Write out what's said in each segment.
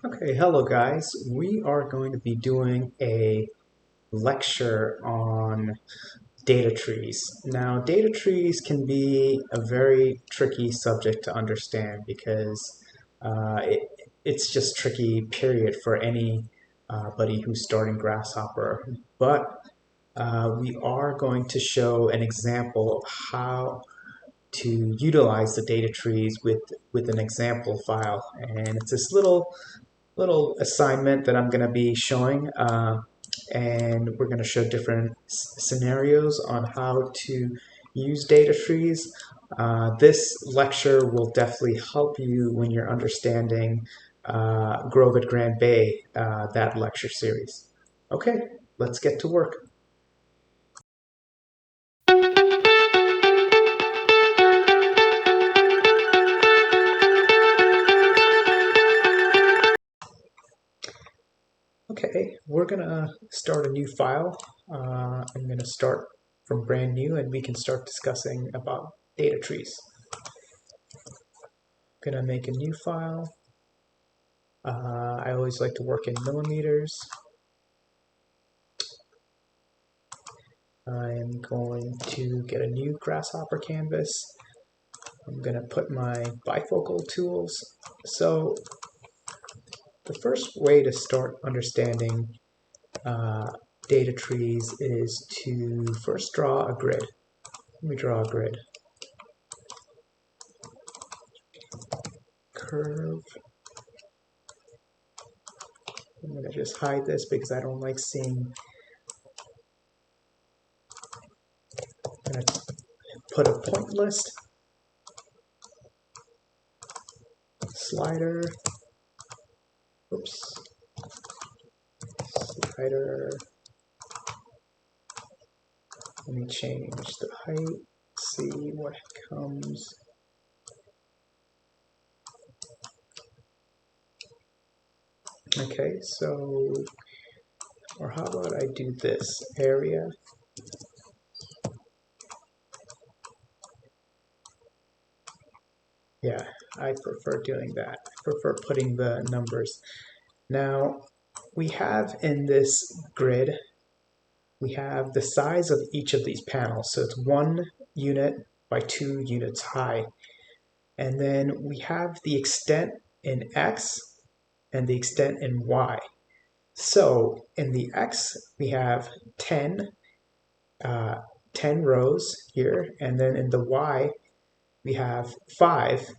Okay, hello guys. We are going to be doing a lecture on data trees. Now, data trees can be a very tricky subject to understand because it's just tricky, period, for anybody who's starting Grasshopper. But we are going to show an example of how to utilize the data trees with an example file, and it's this little assignment that I'm going to be showing, and we're going to show different scenarios on how to use data trees. This lecture will definitely help you when you're understanding Grove at Grand Bay, that lecture series. Okay, let's get to work. Okay, we're gonna start a new file. I'm gonna start from brand new and we can start discussing about data trees. I'm gonna make a new file. I always like to work in millimeters. I am going to get a new Grasshopper canvas. I'm gonna put my bifocal tools. So the first way to start understanding data trees is to first draw a grid. Let me draw a grid. Curve. I'm going to just hide this because I don't like seeing. I'm going to put a point list, slider, oops, slider. Let me change the height, see what comes. Okay, so, or how about I do this, area. Yeah, I prefer doing that. I prefer putting the numbers. Now, we have in this grid, we have the size of each of these panels. So it's 1 unit by 2 units high. And then we have the extent in X and the extent in Y. So in the X, we have 10 rows here, and then in the Y, we have 5.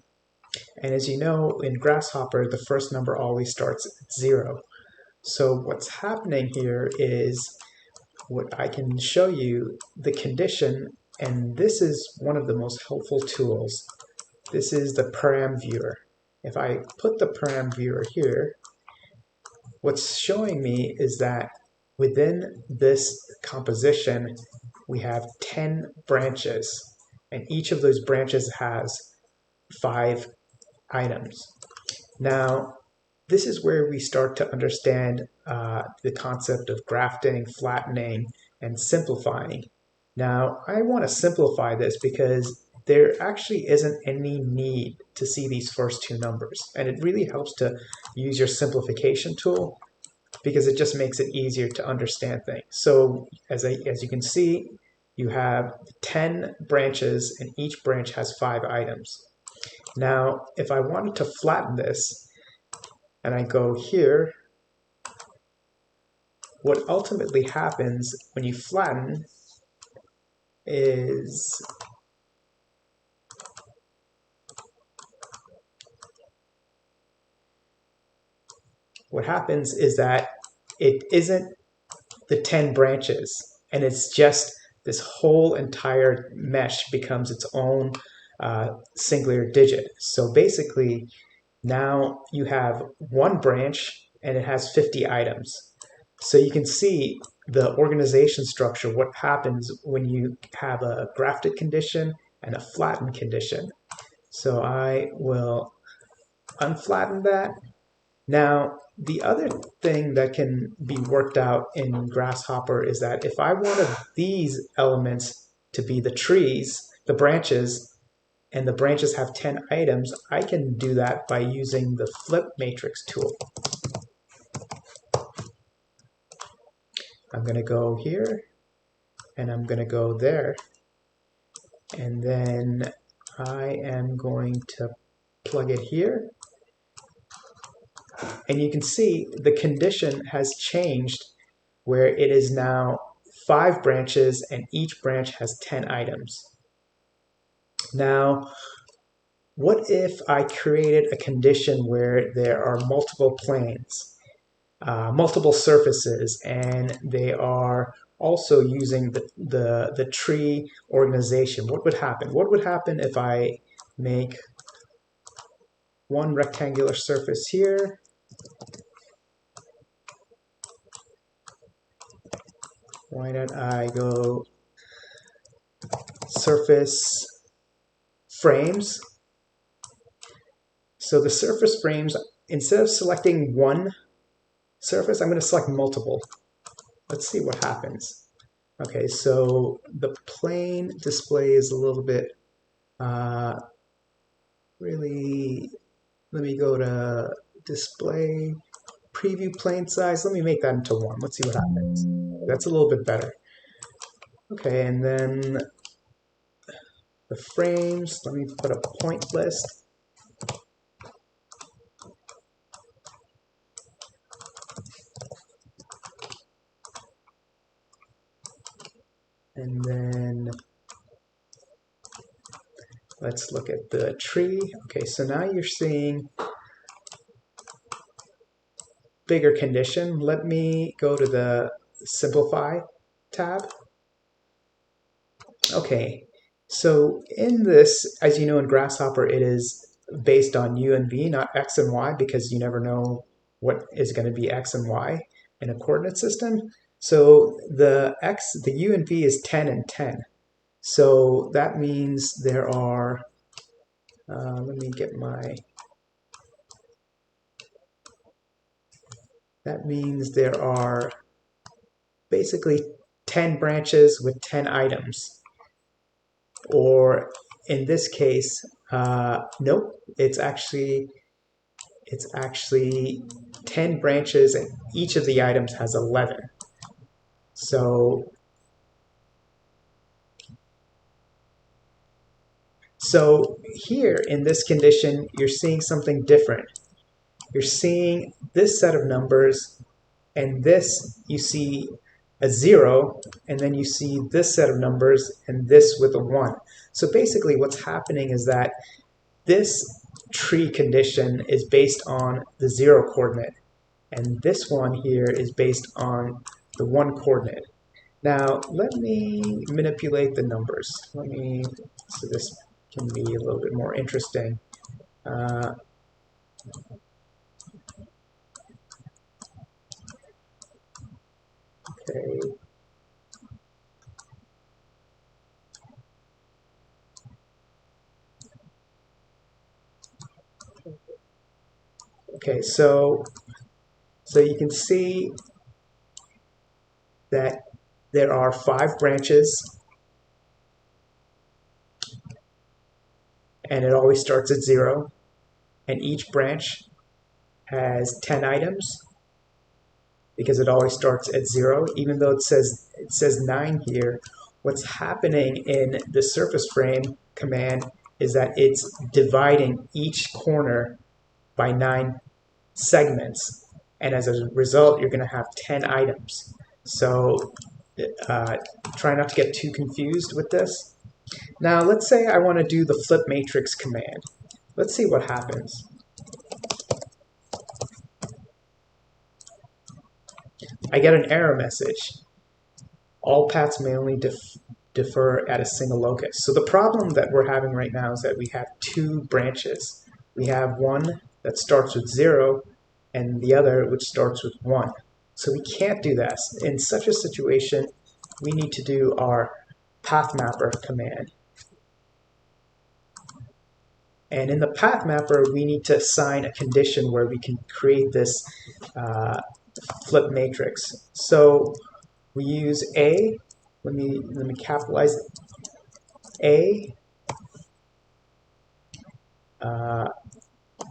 And as you know, in Grasshopper, the first number always starts at 0. So what's happening here is what I can show you the condition, and this is one of the most helpful tools. This is the param viewer. If I put the param viewer here, what's showing me is that within this composition, we have 10 branches, and each of those branches has 5 items. Now, this is where we start to understand the concept of grafting, flattening, and simplifying. Now, I want to simplify this because there actually isn't any need to see these first 2 numbers. And it really helps to use your simplification tool because it just makes it easier to understand things. So as you can see, you have 10 branches and each branch has 5 items. Now, if I wanted to flatten this, and I go here, what ultimately happens when you flatten is that it isn't the 10 branches, and it's just this whole entire mesh becomes its own singular digit. So basically, now you have one branch and it has 50 items. So you can see the organization structure, what happens when you have a grafted condition and a flattened condition. So I will unflatten that. Now, the other thing that can be worked out in Grasshopper is that if I wanted these elements to be the trees, the branches, and the branches have 10 items, I can do that by using the flip matrix tool. I'm going to go here, and I'm going to go there, and then I am going to plug it here. And you can see the condition has changed where it is now 5 branches and each branch has 10 items. Now, what if I created a condition where there are multiple planes, multiple surfaces, and they are also using the tree organization? What would happen? What would happen if I make one rectangular surface here, why don't I go surface frames? So the surface frames, instead of selecting one surface, I'm going to select multiple. Let's see what happens. Okay, so the plane display is a little bit really, let me go to display, preview plane size. Let me make that into 1. Let's see what happens. That's a little bit better. Okay, and then the frames, let me put a point list. And then let's look at the tree. Okay, so now you're seeing bigger condition. Let me go to the Simplify tab. Okay, so in this, as you know, in Grasshopper, it is based on U and V, not X and Y, because you never know what is going to be X and Y in a coordinate system. So the U and V is 10 and 10. So that means there are, let me get my, that means there are basically 10 branches with 10 items. Or in this case, nope, it's actually 10 branches and each of the items has 11. So here in this condition, you're seeing something different. You're seeing this set of numbers, and this you see a 0, and then you see this set of numbers and this with a 1. So basically what's happening is that this tree condition is based on the 0 coordinate, and this one here is based on the 1 coordinate. Now let me manipulate the numbers. So this can be a little bit more interesting. Okay. Okay, so you can see that there are 5 branches, and it always starts at 0, and each branch has 10 items because it always starts at 0, even though it says 9 here. What's happening in the surface frame command is that it's dividing each corner by 9 segments, and as a result you're going to have 10 items. So try not to get too confused with this. Now let's say I want to do the flip matrix command. Let's see what happens. I get an error message. All paths may only defer at a single locus. So the problem that we're having right now is that we have 2 branches. We have one that starts with 0 and the other which starts with 1. So we can't do that. In such a situation, we need to do our path mapper command. And in the path mapper, we need to assign a condition where we can create this flip matrix. So we use A. Let me capitalize it. A,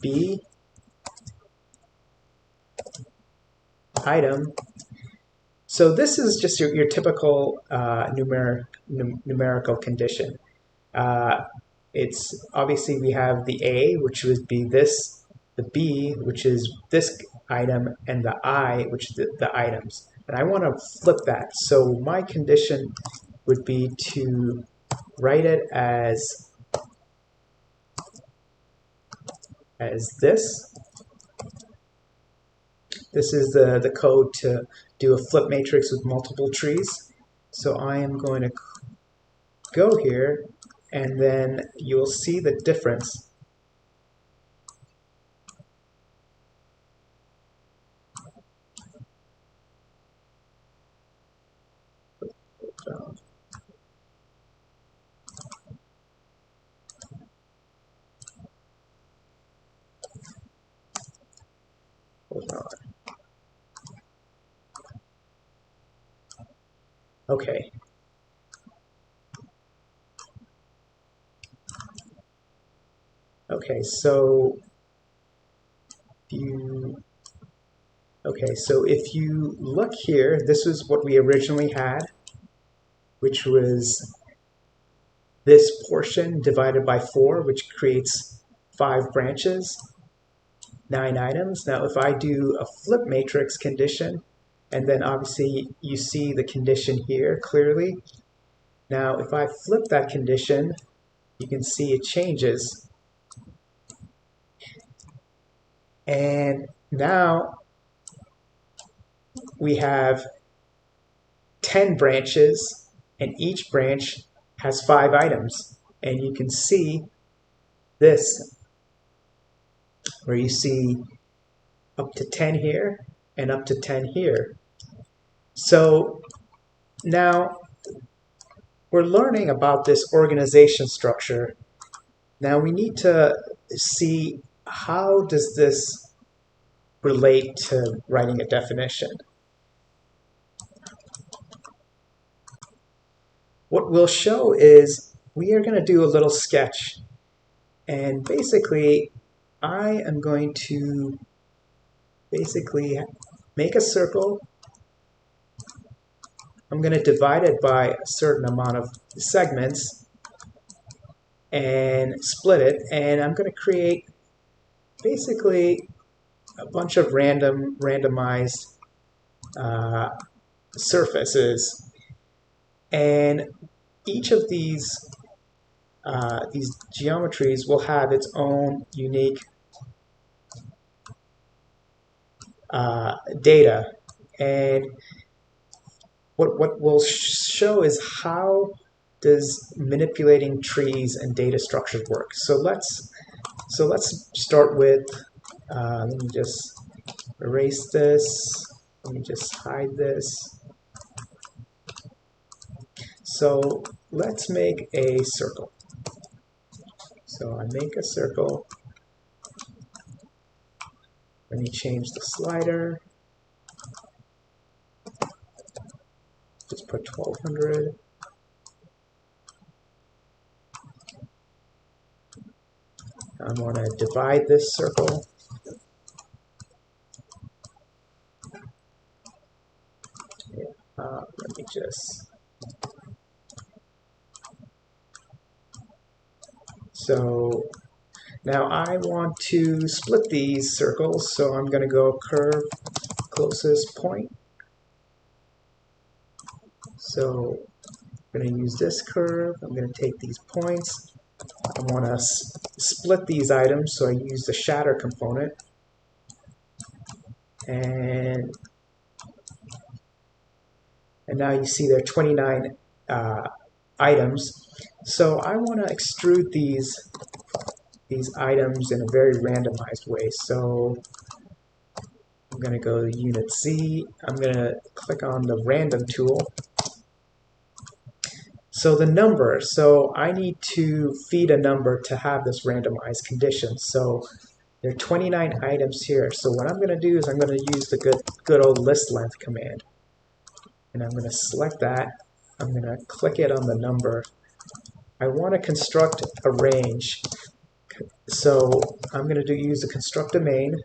B, item. So this is just your typical numerical condition. Uh, it's obviously we have the A, which would be this, the B, which is this item, and the I, which is the items. And I want to flip that. So my condition would be to write it as this. This is the code to do a flip matrix with multiple trees. So I am going to go here, and then you'll see the difference. Hold on. Okay. Okay, so if you look here, this is what we originally had, which was this portion divided by 4, which creates 5 branches, 9 items. Now if I do a flip matrix condition, and then obviously you see the condition here clearly. Now if I flip that condition, you can see it changes. And now we have 10 branches, and each branch has 5 items. And you can see this, where you see up to 10 here and up to 10 here. So now we're learning about this organization structure. Now we need to see, how does this relate to writing a definition? What we'll show is we are going to do a little sketch, and basically I am going to make a circle. I'm going to divide it by a certain amount of segments and split it, and I'm going to create basically a bunch of randomized surfaces, and each of these geometries will have its own unique data. And what we'll show is how does manipulating trees and data structures work. So let's start with, let me just erase this. Let me just hide this. So let's make a circle. So I make a circle. Let me change the slider. Just put 1200. I'm going to divide this circle. Let me just... So now I want to split these circles, so I'm going to go curve closest point. So I'm going to use this curve. I'm going to take these points. I want to split these items, so I use the shatter component. And now you see there are 29 items. So I want to extrude these items in a very randomized way. So I'm going to go to Unit Z. I'm going to click on the Random tool. So the number, so I need to feed a number to have this randomized condition. So there are 29 items here. So what I'm going to do is I'm going to use the good old list length command. And I'm going to select that. I'm going to click it on the number. I want to construct a range. So I'm going to use the construct domain.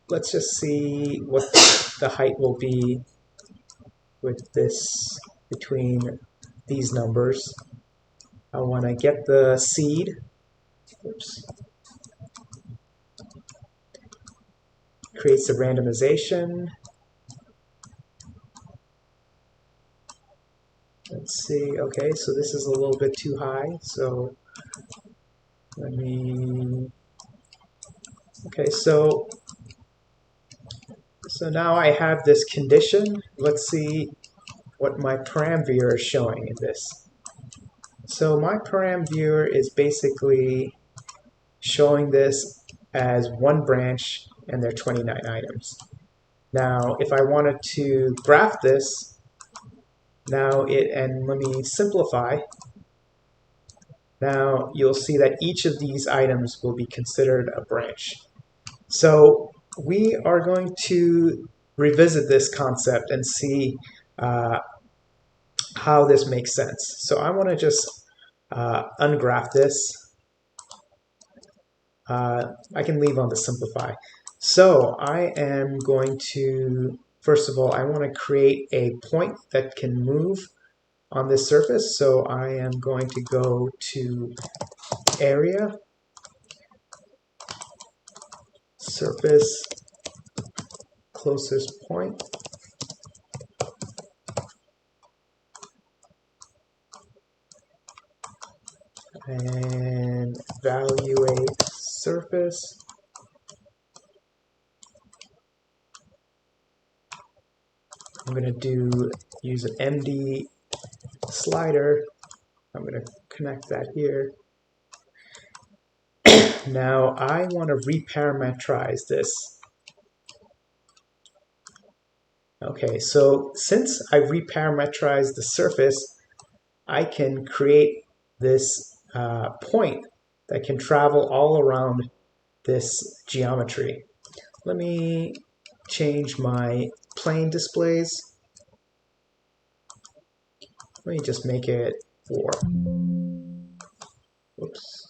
let's just see what the height will be with this between these numbers. I want to get the seed. Oops. Creates a randomization. Let's see. Okay, so this is a little bit too high. So let me. Okay, so now I have this condition. Let's see what my param viewer is showing in this. So my param viewer is basically showing this as one branch and there are 29 items. Now, if I wanted to graph this, and let me simplify. Now you'll see that each of these items will be considered a branch. So we are going to revisit this concept and see how this makes sense. So I want to just ungraph this. I can leave on the simplify. So I am going to, first of all, I want to create a point that can move on this surface. So I am going to go to area, surface, closest point, and evaluate surface. I'm going to use an MD slider. I'm going to connect that here. Now I want to reparametrize this. Okay, so since I reparameterized the surface, I can create this point that can travel all around this geometry. Let me change my plane displays. Let me just make it 4. Whoops.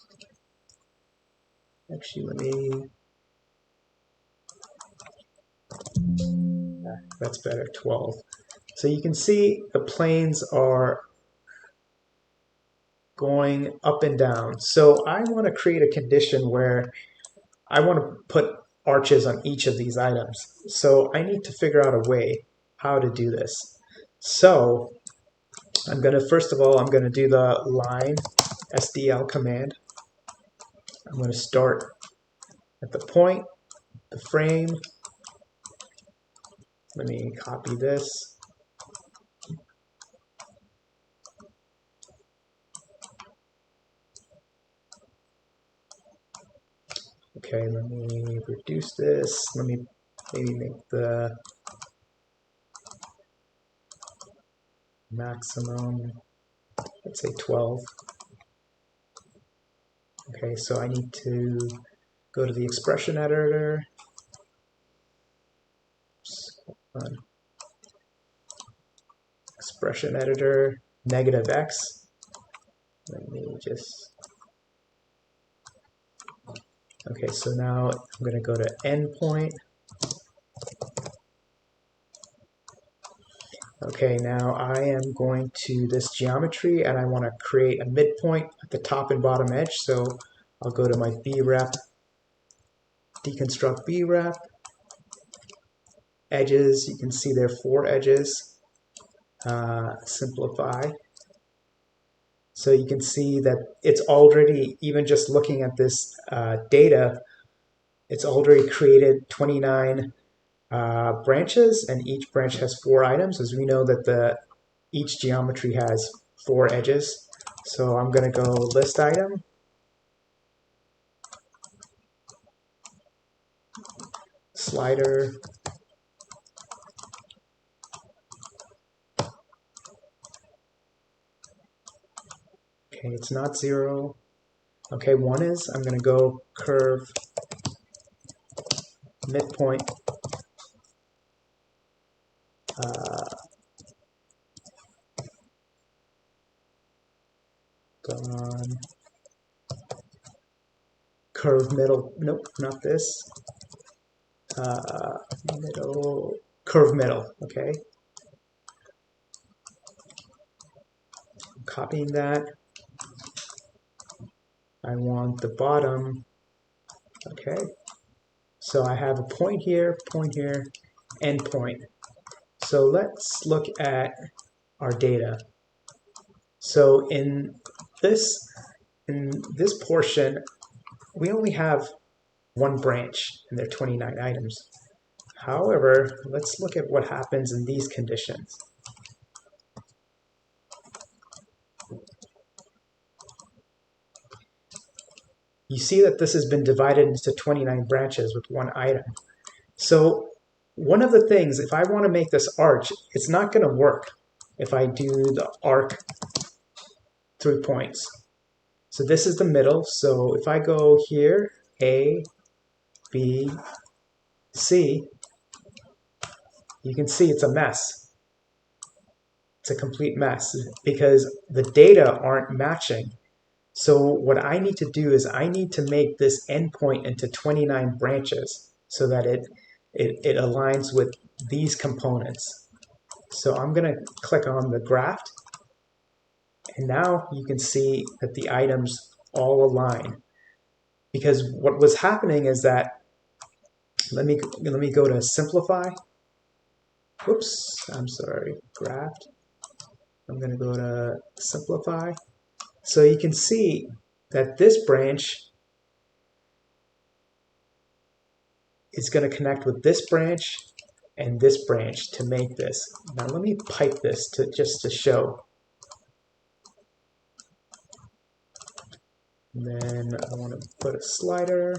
Actually, let me... that's better, 12. So you can see the planes are going up and down. So I want to create a condition where I want to put arches on each of these items. So I need to figure out a way how to do this. So I'm going to, first of all, I'm going to do the line SDL command. I'm going to start at the point, the frame. Let me copy this. Okay, let me reduce this. Let me maybe make the maximum, let's say 12. Okay, so I need to go to the expression editor. Expression editor, -x. Let me just... Okay, so now I'm going to go to endpoint. Okay, now I am going to this geometry and I want to create a midpoint at the top and bottom edge. So I'll go to my brep, deconstruct brep. Edges, you can see there are 4 edges. Simplify. So you can see that it's already, even just looking at this data, it's already created 29 branches, and each branch has 4 items, as we know that each geometry has 4 edges. So I'm going to go list item, slider, okay, it's not 0. Okay, 1 is, I'm going to go curve, midpoint, gone, curve middle, nope, not this, middle, curve middle, okay? I'm copying that. I want the bottom, okay? So I have a point here, end point. So let's look at our data. So in this portion, we only have one branch and there are 29 items. However, let's look at what happens in these conditions. You see that this has been divided into 29 branches with one item. So one of the things, if I want to make this arch, it's not going to work if I do the arc through points. So this is the middle. So if I go here, A, B, C, you can see it's a mess. It's a complete mess because the data aren't matching. So what I need to do is I need to make this endpoint into 29 branches so that it aligns with these components. So I'm going to click on the graph, and now you can see that the items all align. Because what was happening is that, let me go to simplify. Whoops, I'm sorry, graph. I'm going to go to simplify. So you can see that this branch is going to connect with this branch and this branch to make this. Now let me pipe this just to show. And then I want to put a slider.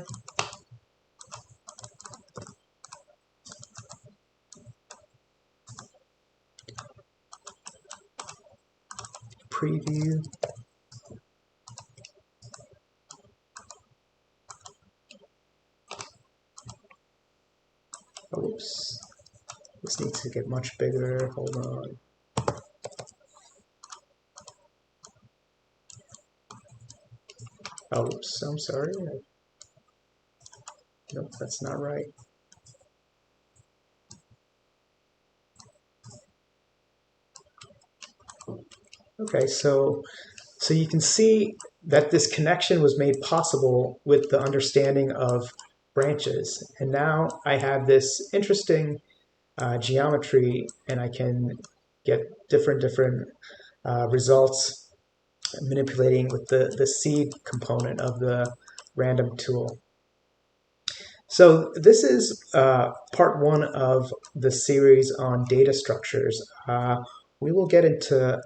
Preview. Oops. This needs to get much bigger. Hold on. Oops, I'm sorry. Nope, that's not right. Okay, so you can see that this connection was made possible with the understanding of branches. And now I have this interesting geometry, and I can get different results manipulating with the seed component of the random tool. So this is part one of the series on data structures. We will get into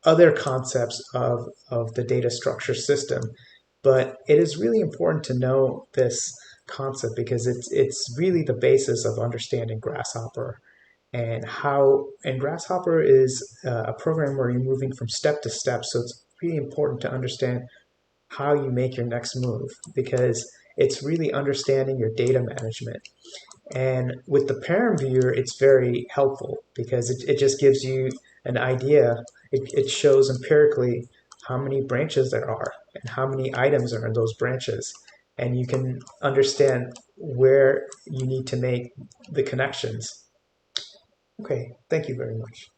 other concepts of the data structure system, but it is really important to know this concept because it's really the basis of understanding Grasshopper. And Grasshopper is a program where you're moving from step to step, so it's really important to understand how you make your next move because it's really understanding your data management. And with the param viewer, it's very helpful because it just gives you an idea. It shows empirically how many branches there are and how many items are in those branches. And you can understand where you need to make the connections. Okay, thank you very much.